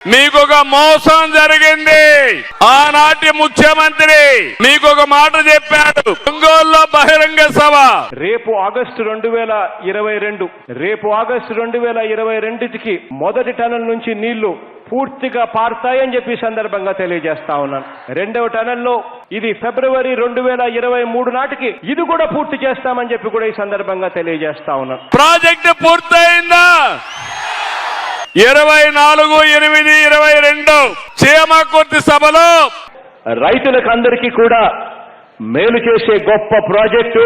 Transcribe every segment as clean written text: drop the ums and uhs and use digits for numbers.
మీకొక మోసం జరిగింది. ఆనాటి ముఖ్యమంత్రి మీకొక మాట చెప్పాడు. ఒంగోలులో బహిరంగ సభ రేపు ఆగస్టు 2022కి మొదటి టనల్ నుంచి నీళ్లు పూర్తిగా పారుతాయని చెప్పి సందర్భంగా తెలియజేస్తా ఉన్నాను. రెండవ టనల్లో ఇది ఫిబ్రవరి 2023 నాటికి ఇది కూడా పూర్తి చేస్తామని చెప్పి కూడా ఈ సందర్భంగా తెలియజేస్తా ఉన్నాను. ప్రాజెక్టు పూర్తయిందా? 24/8/22 చీమకుర్తి సభలో రైతులకు అందరికీ కూడా మేలు చేసే గొప్ప ప్రాజెక్టు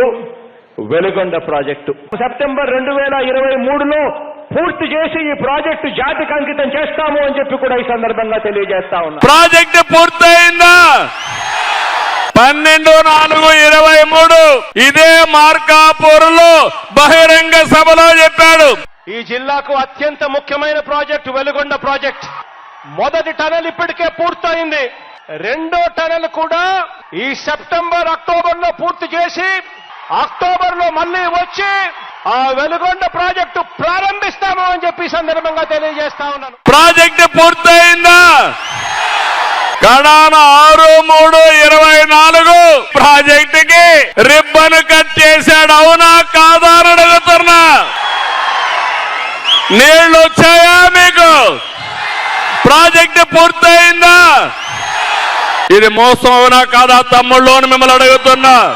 వెలుగొండ ప్రాజెక్టు. సెప్టెంబర్ 2023లో పూర్తి చేసి ఈ ప్రాజెక్టు జాతికి అంకితం చేస్తాము అని చెప్పి కూడా ఈ సందర్భంగా తెలియజేస్తా ఉన్నా. ప్రాజెక్టు పూర్తయిందా? 12/4/23 ఇదే మార్కాపూర్లో బహిరంగ సభలో చెప్పాడు. ఈ జిల్లాకు అత్యంత ముఖ్యమైన ప్రాజెక్టు వెలుగొండ ప్రాజెక్ట్. మొదటి టనల్ ఇప్పటికే పూర్తయింది. రెండో టనల్ కూడా ఈ సెప్టెంబర్ అక్టోబర్లో పూర్తి చేసి అక్టోబర్లో మళ్ళీ వచ్చి ఆ వెలుగొండ ప్రాజెక్టు ప్రారంభిస్తాము అని చెప్పి సందర్భంగా తెలియజేస్తా ఉన్నాను. ప్రాజెక్టు పూర్తయిందా? కడాన 6/3/24 ప్రాజెక్టుకి రిబ్బన్ కట్ చేశాడు. అవునా కాదా అని అడుగుతున్నా. నీళ్లు వచ్చాయా మీకు? ప్రాజెక్టు పూర్తయిందా? ఇది మోసం అవునా కాదా తమ్ముళ్ళు అని మిమ్మల్ని అడుగుతున్నా.